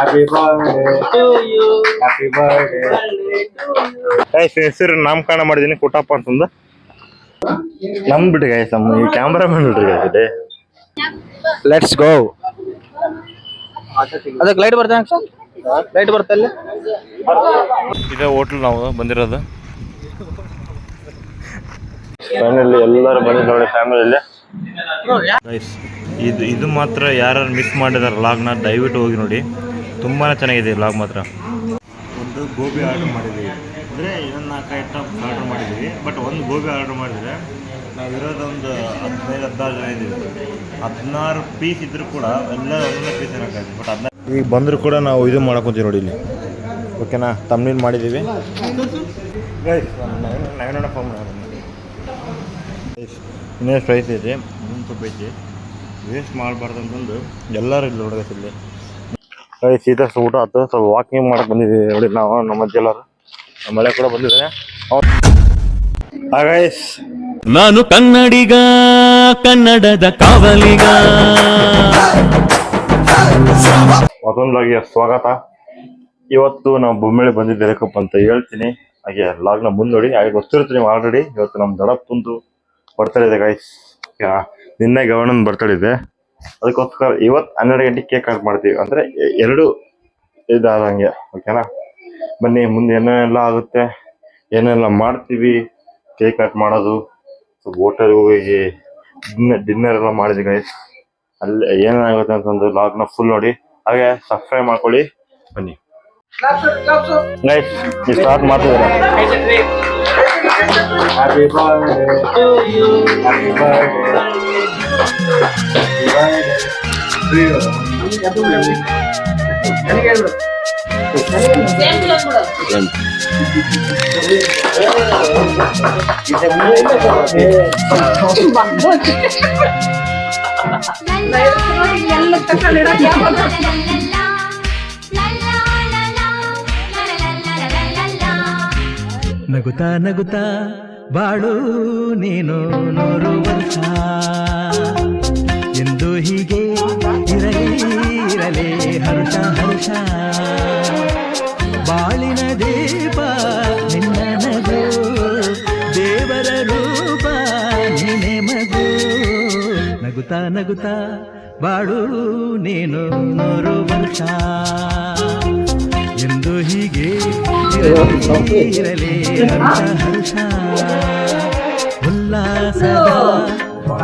Happy birthday to you. Happy birthday guys. ಹೆಸರು ನಾಮಕರಣ ಮಾಡಿದೀನಿ ಕುಟಪ್ಪ ಅಂತಂದು. ನಮ್ ಬಿಡ್ರಿ ಗೈಸ್, ನಮ್ಮ ಈ ಕ್ಯಾಮ್ರಾಮನ್ ಬಿಡ್ರಿ ಗೈಸ್. Let's go. ಅದಕ್ಕೆ ಲೈಟ್ ಬರ್ತದೆ, ಲೈಟ್ ಬರ್ತಲ್ಲ. ಇದೇ ಹೋಟ್ಲ್ ನಾವು ಬಂದಿರೋದು. ಫ್ಯಾಮಿಲಿ ಎಲ್ಲರೂ ಬಂದಿದ್ದು ನೋಡಿ, ಫ್ಯಾಮಿಲಿಯಲ್ಲಿ ಗೈಸ್. ಇದು ಮಾತ್ರ ಯಾರು ಮಿಸ್ ಮಾಡಿದಾರೆ ಲಾಗ್ನ ದಯವಿಟ್ಟು ಹೋಗಿ ನೋಡಿ, ತುಂಬಾ ಚೆನ್ನಾಗಿದೆ ಲಾಗ್ ಮಾತ್ರ. ಒಂದು ಗೋಬಿ ಆರ್ಡರ್ ಮಾಡಿದ್ದೀವಿ, ಅಂದರೆ ಇನ್ನೊಂದು 4 ಐಟಮ್ಸ್ ಆರ್ಡರ್ ಮಾಡಿದ್ದೀವಿ. ಬಟ್ ಒಂದು ಗೋಬಿ ಆರ್ಡರ್ ಮಾಡಿದರೆ ನಾವಿರೋದೊಂದು 15-16 ಜನ ಇದ್ದೀವಿ. 16 ಪೀಸ್ ಇದ್ದರೂ ಕೂಡ ಎಲ್ಲ ಒಂದೊಂದೇ ಪೀಸ್ ಏನಾಗ್ತಾಯಿದೆ. ಬಟ್ 16 ಈಗ ಬಂದರೂ ಕೂಡ ನಾವು ಇದು ಮಾಡಕೊಂತೀವಿ ನೋಡಿ ಇಲ್ಲಿ. ಓಕೆನಾ, ತಮ್ನೇನು ಮಾಡಿದ್ದೀವಿ ಗೈಸ್. ನಾವೇನೋಣ ಫೋನ್ ಮಾಡೋಣ. ಇನ್ನೇನು ಪ್ರೈಸ್ ಐತೆ, ಇನ್ನೊಂದು ಸ್ವಲ್ಪ ಐತಿ, ವೇಸ್ಟ್ ಮಾಡಬಾರ್ದು ಅಂತಂದು ಎಲ್ಲರೂ ಇಲ್ಲಿ ನೋಡೋದು ಇಲ್ಲಿ. ಶೀತಸ್ ಊಟ ಆಯ್ತು, ಸ್ವಲ್ಪ ವಾಕಿಂಗ್ ಮಾಡಕ್ಕೆ ಬಂದಿದ್ದೀವಿ ನೋಡಿ ನಾವು, ನಮ್ಮ ಅಜ್ಜಿ ಎಲ್ಲರೂ. ನಮ್ಮ ಮಳೆ ಕೂಡ ಬಂದಿದೆ. ನಾನು ಕನ್ನಡಿಗ, ಕನ್ನಡದ ಕಾವಲಿಗ. ಮತ್ತೊಂದಾಗಿ ಸ್ವಾಗತ. ಇವತ್ತು ನಾವು ಬೊಮ್ಮಳೆ ಬಂದಿದ್ದೆ ಯಾಕಪ್ಪ ಅಂತ ಹೇಳ್ತೀನಿ. ಹಾಗೆ ಲಾಗ್ನ ಮುಂದೋಡಿ, ಹಾಗೆ ಗೊತ್ತಿರುತ್ತೆ ನೀವು ಆಲ್ರೆಡಿ. ಇವತ್ತು ನಮ್ಮ ದೊಡ್ಡಪ್ಪಂದು ಬರ್ತಡೇ ಇದೆ ಗೈಸ್. ನಿನ್ನೆ ಗವರ್ನನ್ ಬರ್ತಡೇ ಇದೆ, ಅದಕ್ಕೋಸ್ಕರ ಇವತ್ತು 12 ಗಂಟೆಗೆ ಕೇಕ್ ಕಟ್ ಮಾಡ್ತೀವಿ. ಅಂದರೆ 2 ಇದಾದಂಗೆ. ಓಕೆನಾ, ಬನ್ನಿ ಮುಂದೆ ಏನೇನೆಲ್ಲ ಆಗುತ್ತೆ, ಏನೆಲ್ಲ ಮಾಡ್ತೀವಿ. ಕೇಕ್ ಕಟ್ ಮಾಡೋದು, ಸ್ವಲ್ಪ ಹೋಟೆಲ್ಗೆ ಹೋಗಿ ಡಿನ್ನರ್ ಎಲ್ಲ ಮಾಡಿದ್ವಿ ಗೈಸ್. ಅಲ್ಲಿ ಏನೇನಾಗುತ್ತೆ ಅಂತಂದು ಲಾಗ್ನ ಫುಲ್ ನೋಡಿ, ಹಾಗೆ ಸಬ್ಸ್ಕ್ರೈಬ್ ಮಾಡ್ಕೊಳ್ಳಿ. ಬನ್ನಿ ಗೈಸ್, ನೀವು ಸ್ಟಾರ್ಟ್ ಮಾಡ್ತಿದ್ದೀರಾ. Happy birthday to you. Happy birthday. Happy birthday to you. ನಗುತ್ತಾ ನಗುತ್ತಾ ಬಾಳು ನೀನು 100 ವರ್ಷ ಎಂದು ಹೀಗೆ ಇರಲಿ ಇರಲಿ ಹರುಷ ಹರುಷ. ಬಾಳಿನ ದೀಪ ನಿನ್ನ ನಗು, ದೇವರ ರೂಪ ನೀನೆ ಮಗು. ನಗುತ್ತಾ ನಗುತ್ತಾ ಬಾಳು ನೀನು 100 ವರ್ಷ ಎಂದು ಹೀಗೆ ಇರಲಿ ಹರ್ಷ ಹರ್ಷ. ಉಲ್ಲಾಸದ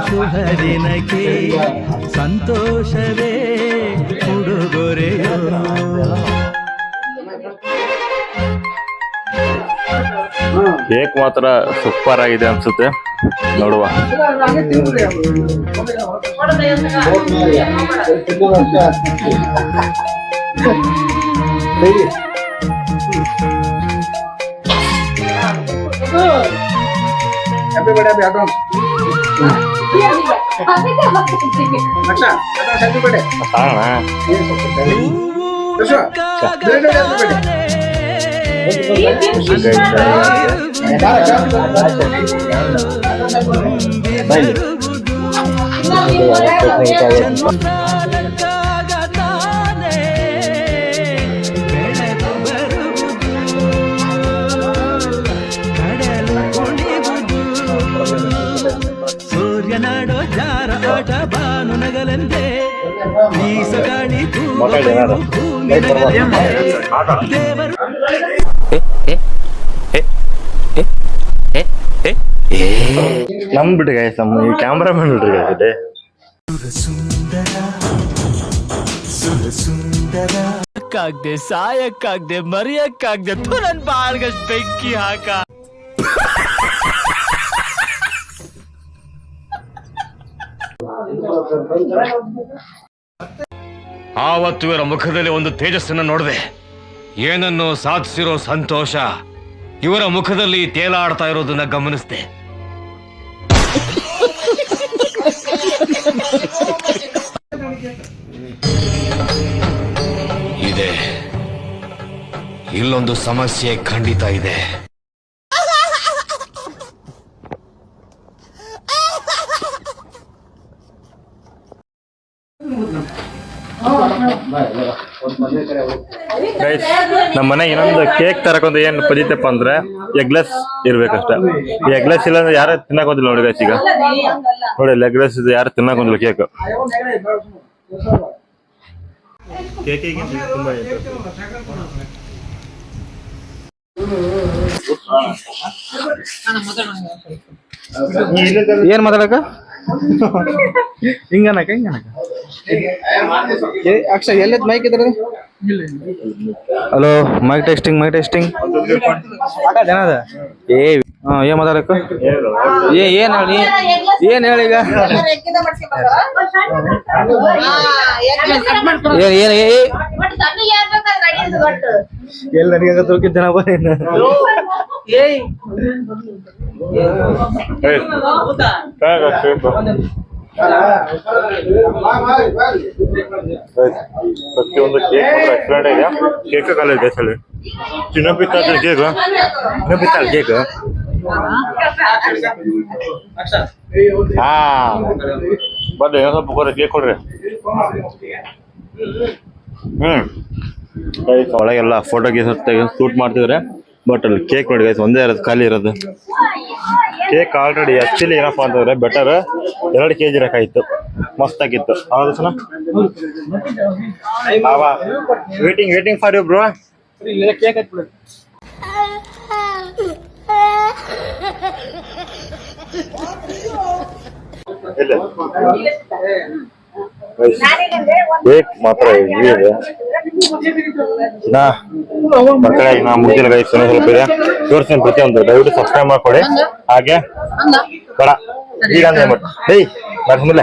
ಶುಭ ದಿನಕ್ಕೆ ಸಂತೋಷವೇ ಉಡುಗೊರೆಯೋ. ಕೇಕ್ ಮಾತ್ರ ಸೂಪರ್ ಆಗಿದೆ ಅನ್ಸುತ್ತೆ, ನೋಡುವ. Happy birthday, Adam. Acha, happy birthday. ಸೂರ್ಯನಾಡೋ ಜಾರ ಆಟ ಬಾನು ನಗಲೆಂದೆ, ಬೀಸಗಾಳಿ ಭೂಮಿ ದೇವರು. ನಮ್ ಬಿಡ್ರಿ ಗೈಸ್, ನಮ್ಮ ಈ ಕ್ಯಾಮ್ರಾಮನ್ ಬಿಡ್ರಿ ಗೈಸ್. ಸುಂದರಕ್ಕಾಗ್ದೆ, ಸಾಯಕ್ಕಾಗ್ದೆ, ಮರಿಯಕ್ಕಾಗ್ದೆ, ನನ್ ಬಾಳ್ಗಷ್ಟು ಬೆಂಕಿ ಹಾಕ. ಆವತ್ತು ಇವರ ಮುಖದಲ್ಲಿ ಒಂದು ತೇಜಸ್ಸನ್ನು ನೋಡಿದೆ. ಏನನ್ನು ಸಾಧಿಸಿರೋ ಸಂತೋಷ ಇವರ ಮುಖದಲ್ಲಿ ತೇಲಾಡ್ತಾ ಇರೋದನ್ನ ಗಮನಿಸಿದೆ. ಇದೆ, ಇಲ್ಲೊಂದು ಸಮಸ್ಯೆ ಖಂಡಿತ ಇದೆ. ಗೈಸ್ ನಮ್ಮ ಮನೆಗೆ ಇನ್ನೊಂದು ಕೇಕ್ ತರಕೊಂದು ಏನು ಪದಿತಪ್ಪ ಅಂದ್ರೆ ಎಗ್ಲೆಸ್ ಇರ್ಬೇಕಷ್ಟ. ಈ ಎಗ್ಲೆಸ್ ಇಲ್ಲ ಅಂದ್ರೆ ಯಾರು ತಿನ್ನಕೋದಿಲ್ಲ ನೋಡಿ ಗೈಸ್. ಈಗ ನೋಡಿ ಎಗ್ಲೆಸ್ ಇದು ಯಾರು ತಿನ್ನಕೋದಿಲ್ಲ ಕೇಕ್. ಕೇಕಿಗೆ ತುಂಬಾ ಏನ್ ಮಾತಾಡಕ ಹಿಂಗನಕ ಅಕ್ಷ ಎಲ್ಲದ್ ಮೈಕ್ ಇದ್ರ. ಹಲೋ ಮೈಕ್ ಟೆಸ್ಟಿಂಗ್ ಜನದ ಏನ್ ಮಾತಾಡಕ ಏನ್ ಹೇಳಿ ಈಗ ಎಲ್ಲ ನನಗೆ ತೋಕಿದ್ದೆ ನಾವು ಪ್ರತಿಯೊಂದು ಕೇಕ್ ಎಕ್ಸಲೆಂಟ್ ಇದೆ. ಕೇಕ್ ಕಾಲ ಇದೆ ಸಲ ತಿನ್ನಬಿತ್ತಾಳೆ ಕೇಕ್ ಕೇಕ್ ಹಾ ಬರ್ರಿ ಸ್ವಲ್ಪ ಕೊಡ್ರಿ ಕೇಕ್ ಕೊಡ್ರಿ. ಒಳಗೆಲ್ಲ ಫೋಟೋ ಗೀಸ್ ಶೂಟ್ ಮಾಡ್ತಿದ್ರೆ ಬಟ್ ಅಲ್ಲಿ ಕೇಕ್ ನೋಡಿ ಗೈಸ್ ಒಂದೇ ಇರೋದು ಖಾಲಿ ಇರೋದು. ಕೇಕ್ ಆಲ್ರೆಡಿ ಆಕ್ಚುಲಿ ಏನಪ್ಪಾ ಅಂತಂದ್ರೆ ಬೆಟರ್ 2 kg ಬೇಕಾಗಿತ್ತು, ಮಸ್ತ್ ಆಗಿತ್ತು. ಹೌದು ಸಲ waiting for you bro. Cake cake ಮಾತ್ರ ಇದೆ ಮಕ್ಕಳ ನಾ ಮುಗಿದಿಲ್ಲ ಗೈಸ್. ಸ್ವಲ್ಪ ಇದೆ ತೋರಿಸ್ತೀನಿ ಪ್ರತಿಯೊಂದು. ದಯವಿಟ್ಟು ಸಬ್ಸ್ಕ್ರೈಬ್ ಮಾಡ್ಕೊಳ್ಳಿ. ಹಾಗೆ ಬೇಡ ಈಗ ಅಂದ್ರೆ ಹೇಯ್ ಬರ್ಸಮಿಲ್ಲ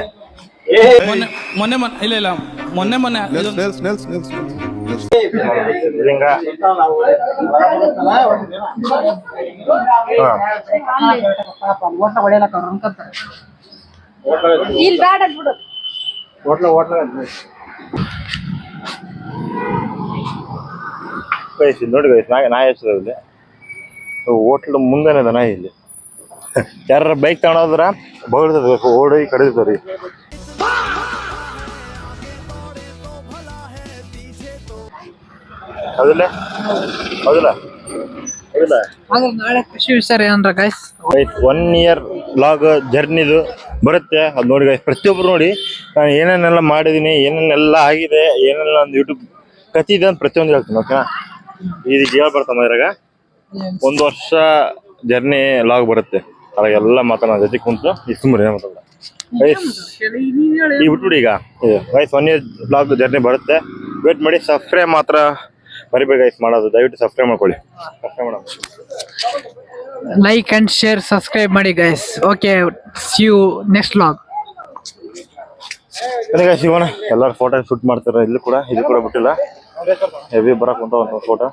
ಮೊನ್ನೆ ಇಲ್ಲ ಮೊನ್ನೆ ನೋಡಿ ಗೈಸ್ ನಾಯಿ ಹೆಸರಲ್ಲಿ ಹೋಟ್ಲ್ ಮುಂದೆನೆ ಅದ ನಾಯಿ. ಇಲ್ಲಿ ಯಾರ ಬೈಕ್ ತಗೊಂಡೋದ್ರ ಬಗ್ತದ ಓಡಿ ಕಡಿದ್ರಿ. ಹೌದಿಲ್ಲ 1 year ಲಾಗ್ ಜರ್ನಿದು ಬರುತ್ತೆ. ಅದು ನೋಡಿ ಗೈಸ್ ಪ್ರತಿಯೊಬ್ರು ನೋಡಿ ನಾನು ಏನೇನೆಲ್ಲ ಮಾಡಿದೀನಿ, ಏನೇನೆಲ್ಲ ಆಗಿದೆ, ಏನೆಲ್ಲ ಒಂದು ಯೂಟ್ಯೂಬ್ ಕಥೆ ಇದೆ ಅಂತ ಪ್ರತಿಯೊಂದು ಹೇಳ್ತೀನಿ. ಓಕೆನಾ? ಇದೀಗ ಹೇಳ್ಬರ್ತಮ್ಮ ಇದ್ರಾಗ 1 ವರ್ಷ ಜರ್ನಿ ಲಾಗ್ ಬರುತ್ತೆ. ಅವಾಗೆಲ್ಲ ಮಾತಾಡೋ ಜೊತೆ ಕುಂತು ಈ ಸುಮ್ಮನೆ ಮಾತಾಡ ಗೈಸ್ ಈಗ ಬಿಟ್ಬಿಡಿ. ಈಗ ಗೈಸ್ 1 year ಲಾಗ್ ಜರ್ನಿ ಬರುತ್ತೆ, ವೇಟ್ ಮಾಡಿ. ಸಬ್ಸ್ಕ್ರೈಬ್ ಮಾತ್ರ ಮರಿಬೇಡಿ ಗೈಸ್ ಮಾಡೋದು. ದಯವಿಟ್ಟು ಸಬ್ಸ್ಕ್ರೈಬ್ ಮಾಡ್ಕೊಳ್ಳಿ. ಸಬ್ಸ್ಕ್ರೈಬ್ ಮಾಡೋಣ, ಲೈಕ್ ಅಂಡ್ ಶೇರ್, ಸಬ್ಸ್ಕ್ರೈಬ್ ಮಾಡಿ guys. Okay, see you next vlog. ಶಿವನ ಎಲ್ಲರೂ ಫೋಟೋ ಶೂಟ್ ಮಾಡ್ತಾರೆ. ಇದು ಕೂಡ ಬಿಟ್ಟಿಲ್ಲ. ಹೆವಿ ಬರಕ್ ಕುಂತ ಒಂದು ಫೋಟೋ.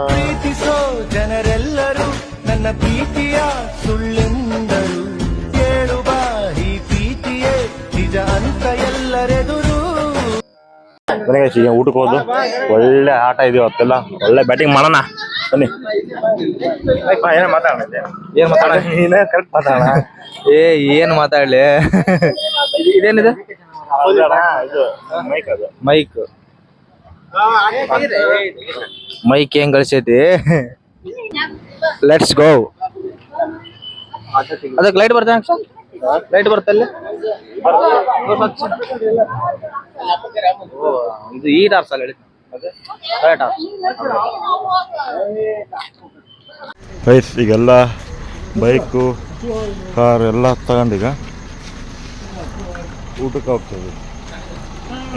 ಪ್ರೀತಿಸೋ ಜನರೆಲ್ಲರೂ ನನ್ನ ಪ್ರೀತಿಯ ಸುಳ್ಳೆಂದರು. ಕೇಳು ಬಾರಿ ಪ್ರೀತಿಯೇ ನಿಜ ಅಂತ ಎಲ್ಲರೆದುರು. ಈಗ ಊಟಕ್ಕೆ ಹೋದು ಒಳ್ಳೆ ಆಟ ಇದೀವಿ ಅವತ್ತೆಲ್ಲ. ಒಳ್ಳೆ ಬ್ಯಾಟಿಂಗ್ ಮಾಡೋಣ ಬನ್ನಿ. ಏನ ಮಾತಾಡೋಣ ಕರೆಕ್ಟ್ ಮಾತಾಡೋಣ. ಏನ್ ಮಾತಾಡ್ಲಿ ಇದೇನಿದೆ ಇದು ಮೈಕ್. ಅದು ಮೈಕ್ ಹೆಂಗ್ ಗಳಿಸೈತಿ. Let's go. ಅದಕ್ಕೆ ಲೈಟ್ ಬರ್ತಾ ಲೈಟ್ ಬರ್ತಲ್ಲ. ಇದು ಈ ಟಾರ್ಸಲ್ಲ ಹೇಳಿ ಗೈಸ್ ಈಗೆಲ್ಲ ಬೈಕು ಕಾರ್ ಎಲ್ಲ ತಗೊಂಡೀಗ ಊಟಕ್ಕೆ ಹೋಗ್ತೀವಿ.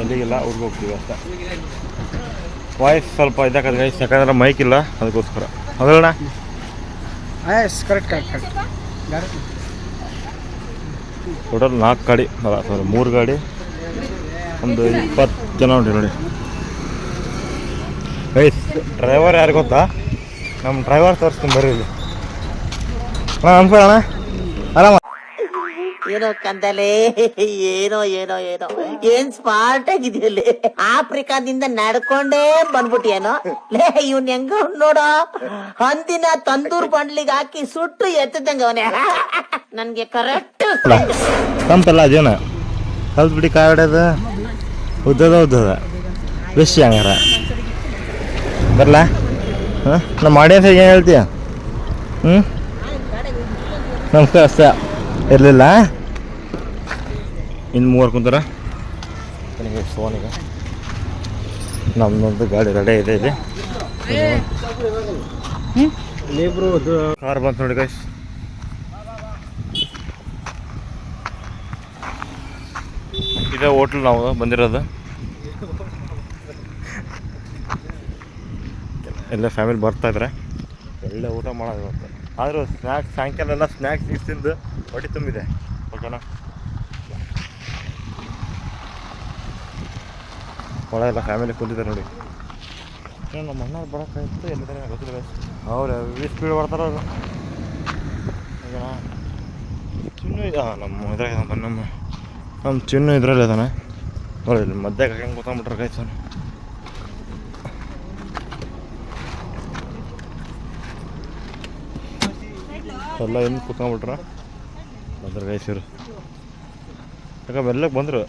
ಎಲ್ಲಿಗೆಲ್ಲ ಊಟಕ್ಕೆ ಹೋಗ್ತೀವಿ ಅಷ್ಟ. ವಾಯ್ಸ್ ಸ್ವಲ್ಪ ಇದಾಕದ ಗೈಸ್, ಯಾಕಂದ್ರೆ ಮೈಕ್ ಇಲ್ಲ ಅದಕ್ಕೋಸ್ಕರ. ಅದಲ್ಲ ಟೋಟಲ್ 4 ಗಾಡಿ ಅಲ್ಲ ಸಾರಿ 3 ಗಾಡಿ, ಒಂದು 20 ಜನ ಉಂಟು ನೋಡಿ ಗೈಸ್. ಡ್ರೈವರ್ ಯಾರು ಗೊತ್ತಾ? ನಮ್ಮ ಡ್ರೈವರ್ ತೋರಿಸ್ತೀನಿ ಬರ್ರಿ ಇಲ್ಲಿ. ಅಣ್ಣ ನಮಸ್ಕಾರ ಅಣ್ಣ, ಆರಾಮ? ಏನೋ ಕಂದಲೆ ಏನೋ ಏನೋ ಏನೋ ಏನ್ ಸ್ಮಾರ್ಟ್ ಆಗಿದೆಯಲ್ಲಿ ಆಫ್ರಿಕಾದಿಂದ ನಡ್ಕೊಂಡೇ ಬಂದ್ಬಿಟ್ಟಿಯೇನೋ ಲೇ ಇವ್ನ್ ಹೆಂಗ ನೋಡೋ ಹಂದಿನ ತಂದೂರ್ ಬಂಡ್ಲಿಗೆ ಹಾಕಿ ಸುಟ್ಟು ಎತ್ತದಂಗ ಅವನೇ ನನ್ಗೆ ಕರೆಕ್ಟ್ ತಂಪಲ್ಲ ಅದೇನ ಕಲ್ತ್ ಬಿಡಿ ಕಾಯಿ ಹೊಡ್ಯೋದು ಉದ್ದದ ಬೆಸ್ಟ್ ಹಂಗಾರ ಬರಲ್ಲ ಹಾಂ ನಮ್ಮ ಆಡಿಯನ್ಸ್ ಏನು ಹೇಳ್ತೀಯ ನಮಸ್ಕಾರ ಅಷ್ಟೇ ಇರಲಿಲ್ಲ ಇನ್ನು ಮೂವರು ಕುಂತಾರ ಫೋನಿಗೆ ನಮ್ಮದೊಂದು ಗಾಡಿ ರೆಡಿ ಇದೆ ಇಲ್ಲಿ ಕಾರ್ ಬಂತು ನೋಡಿ ಗೈಸ್ ಇದೇ ಹೋಟ್ಲ್ ನಾವು ಬಂದಿರೋದು ಎಲ್ಲ ಫ್ಯಾಮಿಲಿ ಬರ್ತಾಯಿದ್ರೆ ಒಳ್ಳೆ ಊಟ ಮಾಡೋದು ಇವತ್ತು ಆದರೂ ಸ್ನ್ಯಾಕ್ಸ್ ಸಾಯಂಕಾಲ ಎಲ್ಲ ಸ್ನ್ಯಾಕ್ಸ್ ತಿಂದು ಹೊಟ್ಟೆ ತುಂಬಿದೆ ಓಕೆನಾ ಒಳಗೆಲ್ಲ ಫ್ಯಾಮಿಲಿ ಕೂತಿದ್ದಾರೆ ನೋಡಿ ನಮ್ಮ ಅಣ್ಣ ಬರೋಕ್ಕಾಯ್ತು ಎಲ್ಲಿದ್ದಾರೆ ಗೊತ್ತಿಲ್ಲ ಅವ್ರು ಎವಿ ಸ್ಪೀಡ್ ಬರ್ತಾರೆ ಅವರು ಓಕೆನಾ ಚಿನ್ನು ನಮ್ಮ ಇದ್ರಾಗ ನಮ್ಮ ಚಿನ್ನು ಇದರಲ್ಲಿ ಇದ್ದಾನೆ ನೋಡಿ ಮಧ್ಯ ಹೆಂಗೆ ಗೊತ್ತಾಗ್ಬಿಟ್ರೆ ಕಾಯ್ತು ಎಲ್ಲ ಏನು ಕೂತ್ಕೊಂಡ್ಬಿಟ್ರ ಬಂದ್ರೆ ಗೈಸರು ಯಾಕೆ ಬೆಲ್ಲಕ್ಕೆ ಬಂದರು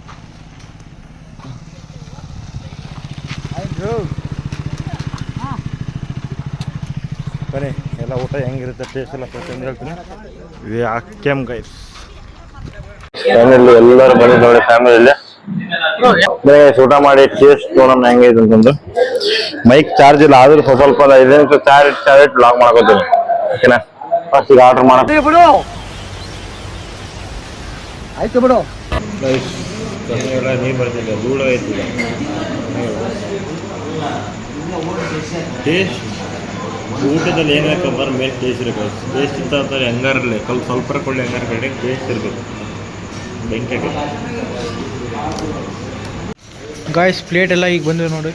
ಬನ್ನಿ ಎಲ್ಲ ಊಟ ಹೆಂಗಿರುತ್ತೆ ಟೇಸ್ಟ್ ಎಲ್ಲ ಪ್ರತಿಯೊಂದು ಹೇಳ್ತೀನಿ ಇದೇ ಅಕ್ಕೆಮ್ ಗೈಸ್ ಫ್ಯಾಮಿಲಿ ಎಲ್ಲರೂ ಬಂದಿದ್ದು ನೋಡಿ ಫ್ಯಾಮಿಲಿಯಲ್ಲಿ ಊಟ ಮಾಡಿ ಟೇಸ್ಟ್ ನೋಡೋಣ ಹೆಂಗೈತೆ ಅಂತಂದು ಮೈಕ್ ಚಾರ್ಜ್ ಇಲ್ಲ ಆದ್ರೂ ಸ್ವಲ್ಪ ಇದೆ ಚಾರ್ಜ್ ಲಾಕ್ ಮಾಡ್ಕೊತೀನಿ ಓಕೆನಾ ಫಸ್ಟ್ ಈಗ ಆರ್ಡರ್ ಮಾಡೋದು ಆಯ್ತು ಬಿಡು ನೀರು ಬರ್ತಿಲ್ಲ ಧೂಳು ಐತಿಲ್ಲ ಟೇಸ್ಟ್ ಊಟದಲ್ಲಿ ಏನಾಕಂದ್ರೆ ಮೇಲೆ ಟೇಸ್ಟ್ ಇರಬೇಕು ಟೇಸ್ಟ್ ಇಂತ ಅಂತಾರೆ ಹೆಂಗಾರಿರಲಿ ಸ್ವಲ್ಪ ಕೊಳ್ಳಿ ಹೆಂಗಾರ ಕಡೆ ಟೇಸ್ಟ್ ಇರಬೇಕು ಬೆಂಕಿ ಗಾಯ್ಸ್ ಪ್ಲೇಟ್ ಎಲ್ಲ ಈಗ ಬಂದಿದೆ ನೋಡಿ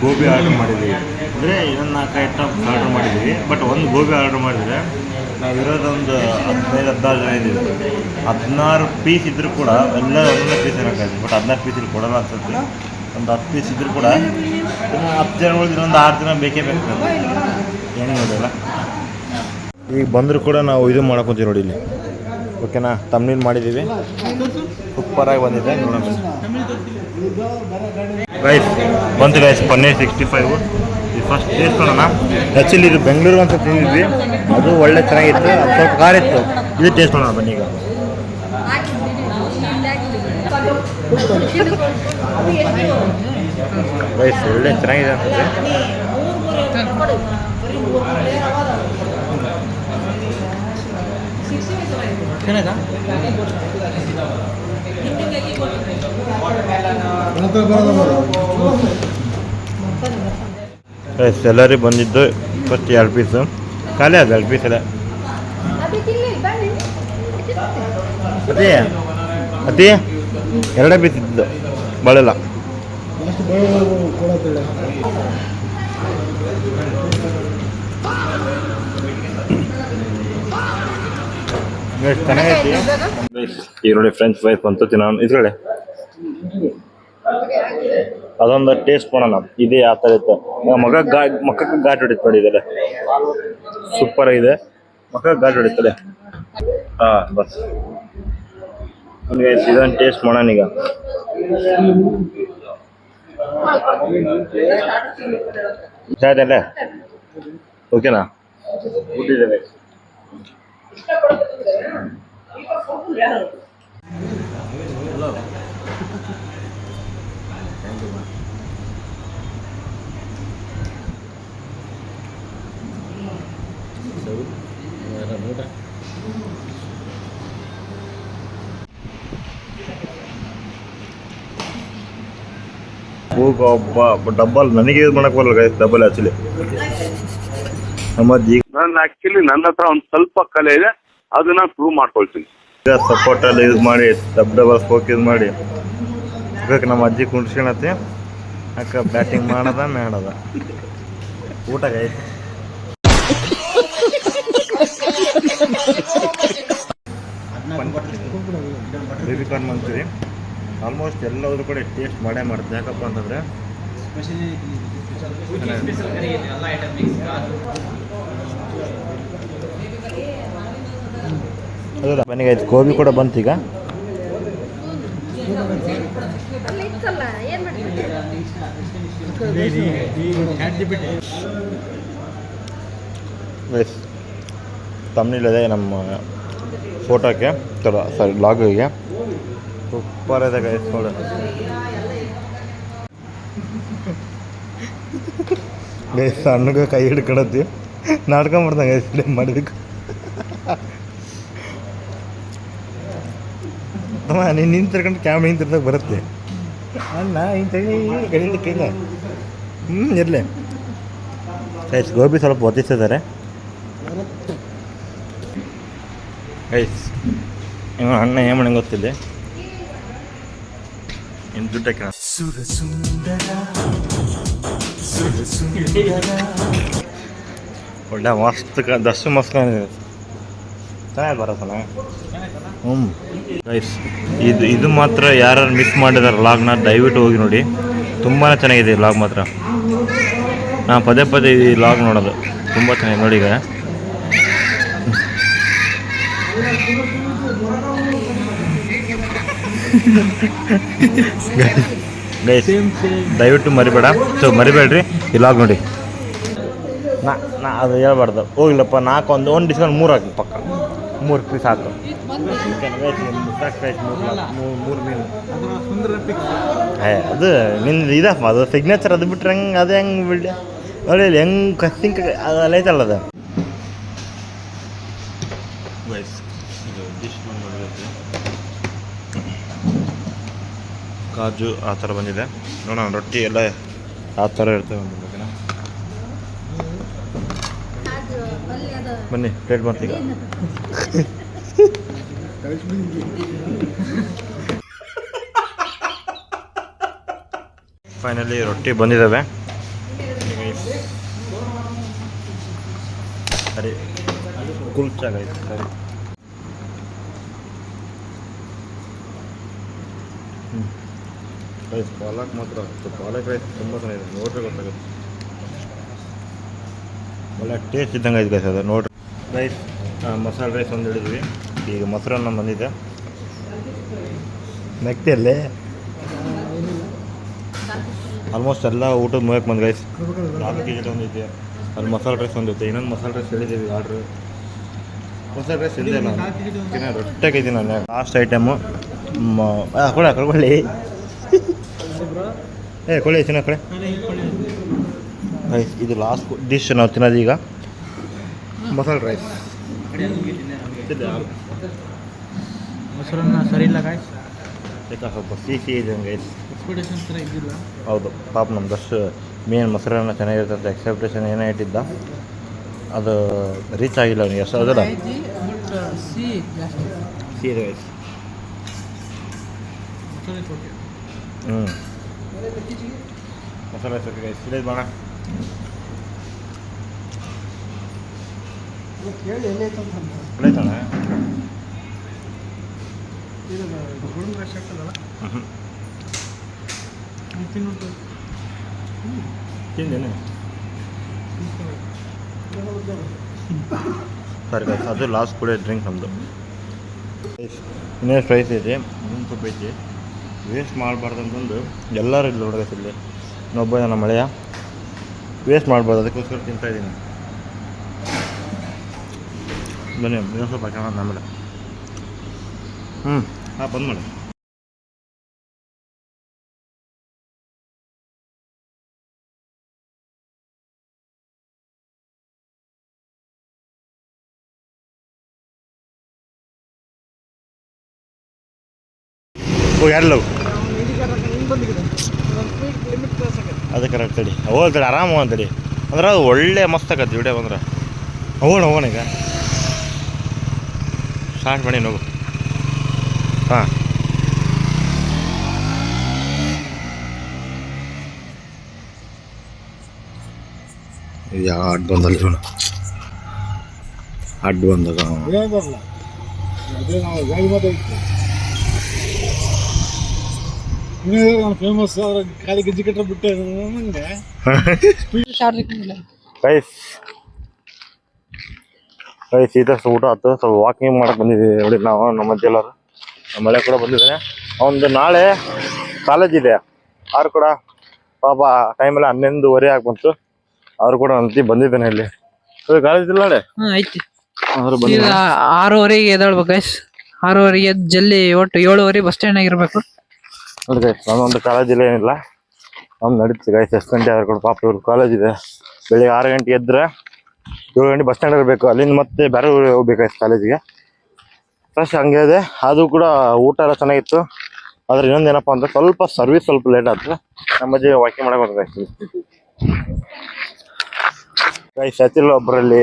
ಗೋಬಿ ಆರ್ಡರ್ ಮಾಡಿದ್ದೀವಿ ಅಂದರೆ ಇನ್ನೊಂದು 4 ಐಟಮ್ ಆರ್ಡರ್ ಮಾಡಿದ್ದೀವಿ ಬಟ್ ಒಂದು ಗೋಬಿ ಆರ್ಡರ್ ಮಾಡಿದರೆ ನಾವಿರೋದೊಂದು 15-16 ಜನ ಇದ್ದೀವಿ 16 ಪೀಸ್ ಇದ್ದರೂ ಕೂಡ ಎಲ್ಲ ಒಂದೊಂದೇ ಪೀಸ್ ಇರೋಕ್ಕಾಯ್ತು ಬಟ್ 16 ಪೀಸ್ ಇಲ್ಲಿ ಕೊಡೋಲ್ಲ ಅನ್ಸುತ್ತೆ ಒಂದು 10 ಪೀಸ್ ಇದ್ದರೂ ಕೂಡ ಇನ್ನು 10 ಜನ ಉಳಿದ್ರೆ ಒಂದು 6 ದಿನ ಬೇಕೇ ಬೇಕಾಗ್ತದೆ ಹೆಂಗೆ ನೋಡಿಲ್ಲ ಈಗ ಬಂದರೂ ಕೂಡ ನಾವು ಇದು ಮಾಡ್ಕೊತೀವಿ ನೋಡಿ ಇಲ್ಲಿ ಓಕೆನಾ ತಮ್ನೀಲ್ ಮಾಡಿದ್ದೀವಿ ಸೂಪರಾಗಿ ಬಂದಿದೆ ನೋಡೋಣ ಗೈಸ್ ಬಂತು ಗೈಸ್ ಪನ್ನೀರ್ 65 ಇದು ಫಸ್ಟ್ ಟೇಸ್ಟ್ ಮಾಡೋಣ ಆ್ಯಕ್ಚುಲಿ ಇದು ಬೆಂಗಳೂರು ಅಂತ ತಿಂದಿದ್ವಿ ಅದು ಒಳ್ಳೆ ಚೆನ್ನಾಗಿತ್ತು ಅದು ಸ್ವಲ್ಪ ಖಾರ ಇತ್ತು ಇದು ಟೇಸ್ಟ್ ಮಾಡೋಣ ಬನ್ನಿ ಈಗ ಗೈಸ್ ಒಳ್ಳೆ ಚೆನ್ನಾಗಿದೆ ಅನ್ಸುತ್ತೆ ಎಲ್ಲರೂ ಬಂದಿದ್ದು ಫಸ್ಟ್ 2 ಪೀಸು ಖಾಲಿ ಅದು 2 ಪೀಸ್ ಎಲ್ಲ ಅತಿ 2 ಪೀಸ್ ಇದ್ದು ಬಳಿಲ್ಲ ಚೆನ್ನಾಗೈತಿ ಈಗ ನೋಡಿ ಫ್ರೆಂಚ್ ಫ್ರೈಸ್ ಬಂತು ತಿನ್ನೋಣ ಇದ್ರೊಳ್ಳೆ ಅದೊಂದು ಟೇಸ್ಟ್ ಮಾಡೋಣ ಇದೇ ಯಾವ ಥರ ಇತ್ತು ಮಕ್ಕಕ್ಕೆ ಘಾಟ್ ಹೊಡಿತು ನೋಡಿ ಇದೆಲ್ಲ ಸೂಪರ್ ಆಗಿದೆ ಮಕ್ಕಕ್ಕೆ ಘಾಟ್ ಹೊಡಿತದೆ ಬಸ್ ಇದೊಂದು ಟೇಸ್ಟ್ ಮಾಡೋಣ ಈಗ ಸಾಯ್ತಲ್ಲ ಓಕೆನಾ ಊಟಿದ್ದೇವೆ ಹೋಗ ಒಬ್ಬ ಡಬ್ಬಲ್ ನನಗೆ ಯೂಸ್ ಮಾಡಕ್ ಬರಲ್ಲ ಗೈಸ್, ಡಬ್ಬಲ್ ಆ್ಯಕ್ಚುಲಿ ನಮ್ಮ ಈಗ ಆಕ್ಚುಲಿ ನನ್ನ ಹತ್ರ ಒಂದು ಸ್ವಲ್ಪ ಕಲೆ ಇದೆ, ಅದನ್ನ ಪ್ರೂವ್ ಮಾಡ್ಕೊಳ್ತೀನಿ. ಸಪೋರ್ಟ್ ಎಲ್ಲ ಯೂಸ್ ಮಾಡಿ ಡಬಲ್ ಸ್ಪೋಕ್ ಯೂಸ್ ಮಾಡಿ ಬೇಕು ನಮ್ಮ ಅಜ್ಜಿ ಕುಂಡ್ಸ್ಕೊಳತ್ತೆ ಅಕ್ಕ ಬ್ಯಾಟಿಂಗ್ ಮಾಡದ ಮಾಡದ ಊಟ guys. Baby corn Manchurian almost ಎಲ್ಲಾದ್ರೂ ಕೂಡ ಟೇಸ್ಟ್ ಮಾಡೇ ಮಾಡುತ್ತೆ. ಯಾಕಪ್ಪ ಅಂತಂದರೆ ಅದಲ್ಲ ಮನೆಗೆ ಆಯ್ತು. ಗೋಬಿ ಕೂಡ ಬಂತು ಈಗ. ತಮ್ಮನಿಲ್ಲದೆ ನಮ್ಮ ಫೋಟೋಕ್ಕೆ ಸಾರಿ ಲಾಗಿಗೆ ಸೂಪರ್ ಇದೆ ಗೈಸ್ ನೋಡಿ. ಗೈಸ್ ಸಣ್ಣಗೆ ಕೈ ಹಿಡ್ಕೊಳತ್ತಿ ನಾಟಕ ಮಾಡ್ದಂಗೆ ಗೈಸ್ ಮಾಡಬೇಕು. ನೀನು ನಿಂತಿರ್ಕೊಂಡು ಕ್ಯಾಮ್ರಾ ನಿಂತಿರ್ದಾಗ ಬರುತ್ತೆ ಅಣ್ಣ ಹಿಂಗೆ ಗಡಿಯಿಂದ ಕೈಲ ಇರಲಿ ಗೈಸ್. ಗೋಬಿ ಸ್ವಲ್ಪ ಒತ್ತಿಸಿದ್ದಾರೆ ಗೈಸ್. ಇವ ಅಣ್ಣ ಏನು ಮಾಡಿ ಗೊತ್ತಿಲ್ಲ ಇನ್ನು ದುಡ್ಡಕ್ಕೆ ಒಳ್ಳೆ ಮಸ್ತ್ ದಷ್ಟು ಮಸ್ತ್ ಚೆನ್ನಾಗಿ ಬರತ್ತಲ್ಲ. ಗೈಸ್ ಇದು ಮಾತ್ರ ಯಾರು ಮಿಸ್ ಮಾಡಿದಾರೆ ಲಾಗ್ನ ದಯವಿಟ್ಟು ಹೋಗಿ ನೋಡಿ. ತುಂಬಾ ಚೆನ್ನಾಗಿದೆ ಲಾಗ್ ಮಾತ್ರ. ನಾನು ಪದೇ ಪದೇ ಈ ಲಾಗ್ ನೋಡೋದು ತುಂಬ ಚೆನ್ನಾಗಿದೆ ನೋಡಿ. ಈಗ ಗೈಸ್ ದಯವಿಟ್ಟು ಮರಿಬೇಡ. ಮರಿಬೇಡ್ರಿ ಈ ಲಾಗ್ ನೋಡಿ. ನಾ ಅದು ಹೇಳ್ಬಾರ್ದು. ಹೋಗಿಲ್ಲಪ್ಪ 4 ಒಂದು ಡಿಸ್ಕೌಂಟ್ 3 ಹಾಕಿ ಪಕ್ಕ 3 ಪೀಸ್ ಹಾಕು. 3 ಮೀನು ಅದು ನಿನ್ನ ಇದಪ್ಪ, ಅದು ಸಿಗ್ನೇಚರ್. ಅದು ಬಿಟ್ರೆ ಹೆಂಗೆ ಅದು ಹೆಂಗೆ ಬಿಡಿ ನೋಡಿ ಹೆಂಗೆ ಕಸ್ಸಿಂಗ್ ಅದೆಲ್ಲ ಐತಲ್ಲ ಅದು. ಇದು ಡಿಶ್ ಬಂದು ಕಾಜು ಆ ಥರ ಬಂದಿದೆ ನೋಡೋಣ. ರೊಟ್ಟಿ ಎಲ್ಲ ಆ ಥರ ಇರ್ತವೆ. ಬನ್ನಿ ಪ್ಲೇಟ್ ಬಂತು ಈಗ. ಫೈನಲಿ ರೊಟ್ಟಿ ಬಂದಿದ್ದಾವೆ. ಸರಿ ಕುಲ್ಚಾಗೈತೆ ಸರಿ. ರೈಸ್ ಪಾಲಕ್ ಮಾತ್ರ ಪಾಲಕ್ ರೈಸ್ ತುಂಬ ಚೆನ್ನಾಗಿದೆ. ನೋಡ್ರೆ ಗೊತ್ತಾಗುತ್ತೆ. ಒಳ್ಳೆ ಟೇಸ್ಟ್ ಇದ್ದಂಗೆ ಐತೆ ಗೈಸ್ ಅದು ನೋಡ್ರಿ. ರೈಸ್ ಮಸಾಲೆ ರೈಸ್ ಒಂದು ಹಿಡಿದ್ವಿ. ಈಗ ಮೊಸರನ್ನ ಬಂದಿದೆ. ನೆಕ್ತಿಯಲ್ಲೇ ಆಲ್ಮೋಸ್ಟ್ ಎಲ್ಲ ಊಟದ ಮುಗಿಯಕ್ಕೆ ಬಂದು ಗೈಸ್. 4 kg ಒಂದಿದೆ. ಅಲ್ಲಿ ಮಸಾಲೆ ರೈಸ್ ಒಂದಿತ್ತು. ಇನ್ನೊಂದು ಮಸಾಲೆ ರೈಸ್ ಹೇಳಿದ್ದೀವಿ ಆರ್ಡ್ರು. ಮಸಾಲೆ ರೈಸ್ ಹೇಳಿದೆ ನಾನು ರೊಟ್ಟಾಗಿದ್ದೀನಿ ನಾನು. ಲಾಸ್ಟ್ ಐಟಮು ಕೊಡಿ ಕೊಳ್ಳಿ ತಿನ್ನೋ ಕಡೆ ರೈಸ್. ಇದು ಲಾಸ್ಟ್ ಡಿಶ್ ನಾವು ತಿನ್ನೋದು ಈಗ. ಮಸಾಲೆ ರೈಸ್ ಮೊಸರನ್ನ ಸರಿ ಇಲ್ಲ ಗಾಯ್ಸ್. ಯಾಕೆ ಸ್ವಲ್ಪ ಸಿಹಿ ಇದೆ ಗೈಸ್. ಎಕ್ಸ್ಪೆಕ್ಟೇಷನ್ ಥರ ಇದ್ದಿಲ್ಲ. ಹೌದು ಪಾಪ ನಮ್ದಷ್ಟು ಮೇನ್ ಮೊಸರನ್ನ ಚೆನ್ನಾಗಿರ್ತಂತ ಎಕ್ಸೆಪ್ಟೇಷನ್ ಏನೇ ಇಟ್ಟಿದ್ದ ಅದು ರೀಚ್ ಆಗಿಲ್ಲ ಅವನಿಗೆ. ಅಷ್ಟು ಅದಲ್ಲ ಸಿಹಿ ಗೈಸ್. ಮಸಾಲೆ ರೈಸ್ ಓಕೆ ಗೈಸ್. ಇಲ್ಲೇ ಬಾಣ ಎಳ್ಳೈತಣ್ಣ. ತಿಂದೇನೆ ಸರಿ ಗೈಸ್. ಅದು ಲಾಸ್ಟ್ ಕೂಡ ಡ್ರಿಂಕ್ ನಮ್ಮದು. ಇನ್ನೆಷ್ಟು ರೈಸ್ ಐತೆ, ಇನ್ನೊಂದು ಸ್ವಲ್ಪ ಐತಿ. ವೇಸ್ಟ್ ಮಾಡಬಾರ್ದು ಅಂತಂದು ಎಲ್ಲರೂ ಇಲ್ಲ ನೋಡಗೈತೆ. ಇಲ್ಲಿ ಇನ್ನೊಬ್ಬ ನನ್ನ ಮಳೆಯ ವೇಸ್ಟ್ ಮಾಡಬಾರ್ದು, ಅದಕ್ಕೋಸ್ಕರ ತಿಂತಾಯಿದ್ದೀನಿ. ಬನ್ನಿ ಇನ್ನೊಂದು ಸ್ವಲ್ಪ ಹಾಕೋಣ ಆಮೇಲೆ. ಬಂದ್ ಮಾಡಿ. ಓ ಯಾರಲ್ಲ ಅದು ಕರೆಕ್ಟ್ ತಡಿ ಹೋಗ್ತಡಿ ಆರಾಮ ಅಂತಡಿ ಅಂದ್ರೆ ಅದು ಒಳ್ಳೆ ಮಸ್ತ್ ಆಗತ್ತೆ ವಿಡಿಯೋ ಬಂದ್ರೆ ಹೋಗೋಣ ಈಗ ಸ್ಟಾರ್ಟ್ ಮಾಡಿ ಹೋಗು ಹಾಂ ಅಡ್ಡ ಬಂದಲ್ಲ ಇವನು ಅಡ್ಡ ಬಂದಾಗ ಫೇಮಸ್ ಖಾಲಿ ಗಿಜ್ಜಿ ಕಟ್ಟ ಬಿಟ್ಟೆ ನಂಗೆ ಗೈಸ್ ಸೀದಾ ಊಟ ಆಯ್ತು ಸ್ವಲ್ಪ ವಾಕಿಂಗ್ ಮಾಡಕ್ಕೆ ಬಂದಿದ್ದೀವಿ ನೋಡಿ ನಾವು ನಮ್ಮ ಎಲ್ಲರೂ ನಮ್ಮ ಮಳೆ ಕೂಡ ಬಂದಿದ್ದಾನೆ ಅವನದು ನಾಳೆ ಕಾಲೇಜ್ ಇದೆ ಅವ್ರು ಕೂಡ ಪಾಪ ಟೈಮೆಲ್ಲ 11:30 ಆಗಿ ಬಂತು ಅವ್ರು ಕೂಡ ಅಂತಿ ಬಂದಿದ್ದಾನೆ ಇಲ್ಲಿ ಕಾಲೇಜ್ ಇಲ್ಲ ನಾಳೆ ಐತಿ ಅವ್ರು ಈಗ ಬಂದಿದ್ದಾರೆ 6:30ಗೆ ಎದ್ದೇಳ್ಬೇಕು ಗೈಸ್ 6:30ಗೆ ಎದ್ದು ಜಲ್ದಿ ಒಟ್ಟು 7:30 ಬಸ್ ಸ್ಟ್ಯಾಂಡ್ ಆಗಿರ್ಬೇಕು ನೋಡಿ ಗೈಸ್ ನಮ್ಮೊಂದು ಕಾಲೇಜ್ ಇಲ್ಲ ಏನಿಲ್ಲ ನಮ್ದು ನಡೀತು ಗೈಸ್ ಎಷ್ಟು ಗಂಟೆ ಆದ್ರೂ ಕೂಡ ಪಾಪ ಇವ್ರು ಕಾಲೇಜ್ ಇದೆ ಬೆಳಿಗ್ಗೆ 6 ಗಂಟೆ ಎದ್ರೆ 7 ಗಂಟೆ ಬಸ್ ಸ್ಟ್ಯಾಂಡ್ ಇರಬೇಕು ಅಲ್ಲಿಂದ ಮತ್ತೆ ಬೇರೆ ಊರಿಗೆ ಹೋಗ್ಬೇಕಾಯ್ತು ಕಾಲೇಜಿಗೆ ಫ್ರೆಶ್ ಹಂಗೆ ಇದೆ ಅದು ಕೂಡ ಊಟ ಎಲ್ಲ ಚೆನ್ನಾಗಿತ್ತು ಆದ್ರೆ ಇನ್ನೊಂದೇನಪ್ಪ ಅಂದ್ರೆ ಸ್ವಲ್ಪ ಸರ್ವಿಸ್ ಸ್ವಲ್ಪ ಲೇಟ್ ಆಯ್ತು ನಮ್ಮ ಅಜ್ಜಿ ವಾಕಿಂಗ್ ಮಾಡಕ್ಕೆ ಹೋಗ್ಬೇಕು ಗೈಸ್ ಸತಿಲ್ ಒಬ್ಬರಲ್ಲಿ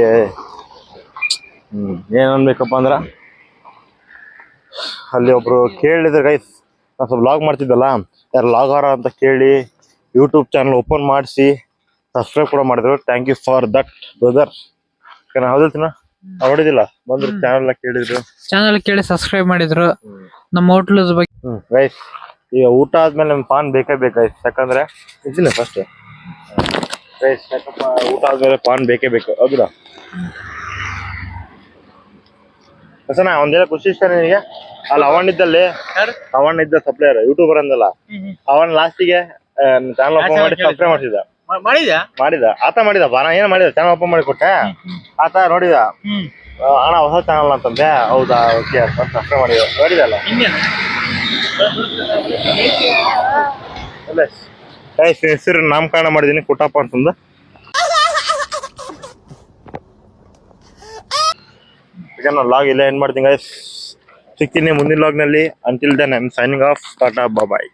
ಏನು ಅನ್ಬೇಕಪ್ಪ ಅಂದ್ರೆ ಅಲ್ಲಿ ಒಬ್ರು ಕೇಳಿದ್ರೆ ಗೈಸ್ ನಾನು ಸ್ವಲ್ಪ ಲಾಗ್ ಮಾಡ್ತಿದ್ದಲ್ಲ ಯಾರು ಲಾಗರ ಅಂತ ಕೇಳಿ ಯೂಟ್ಯೂಬ್ ಚಾನಲ್ ಓಪನ್ ಮಾಡಿಸಿ ಸಬ್ಸ್ಕ್ರೈಬ್ ಕೂಡ ಮಾಡಿದ್ರು thank you for that brother ಹೌದಿನ ನೋಡಿದಿಲ್ಲ ಬಂದ್ರು ಚಾನಲ್ ಕೇಳಿದ್ರು ಚಾನಲ್ ಕೇಳಿ ಸಬ್ಸ್ಕ್ರೈಬ್ ಮಾಡಿದ್ರು ನಮ್ಮ ಹೋಟ್ಲದ ಬಗ್ಗೆ ಗೈಸ್ ಈಗ ಊಟ ಆದ್ಮೇಲೆ ನಮ್ಗೆ ಪಾನ್ ಬೇಕೇ ಬೇಕಾಯ್ತು ಯಾಕಂದ್ರೆ ಇದಿಲ್ಲ ಫಸ್ಟ್ ಗೈಸ್ ಯಾಕಪ್ಪ ಊಟ ಆದ್ಮೇಲೆ ಪಾನ್ ಬೇಕೇ ಬೇಕು ಹೌದಾ ಹೊಸನ ಒಂದೇಳ ಖುಷಿ ಇಷ್ಟ ನಿನಗೆ ಅಲ್ಲಿ ಅವಣ್ಣಿದ್ದಲ್ಲಿ ಅವಣ್ಣ ಇದ್ದ ಸಪ್ಲೈಯರ್ ಯೂಟ್ಯೂಬರ್ ಅಂದಲ್ಲ ಅವನ್ ಲಾಸ್ಟಿಗೆ ಚಾನಲ್ ಓಪನ್ ಮಾಡಿ ಸಬ್ಸ್ಕ್ರೈಬ್ ಮಾಡ್ತಿದ್ದ ಮಾಡಿದ ಆತ ಮಾಡಿದಪ್ಪ ನಾ ಏನ್ ಮಾಡಿದ ಚಾನಲ್ ಓಪನ್ ಮಾಡಿ ಕೊಟ್ಟೆ ಆತ ನೋಡಿದ ಅಣ್ಣ ಹೊಸ ಚಾನಲ್ ಅಂತಂದೆ ಹೌದಾ ಓಕೆ ಅಂತ ಸಬ್ಸ್ಕ್ರೈಬ್ ಮಾಡಿದ ನೋಡಿದಲ್ಲ ಹೆಸರು ನಾಮಕರಣ ಮಾಡಿದೀನಿ ಕುಟ್ಟಪ್ಪ ಅಂತಂದು ಈಗ ನಾನು ಲಾಗ್ ಇಲ್ಲ ಏನ್ ಮಾಡ್ತೀನಿ ಗೈಸ್ ಸಿಗ್ತೀನಿ ಮುಂದಿನ ಲಾಗ್ನಲ್ಲಿ until then I am signing off tata bye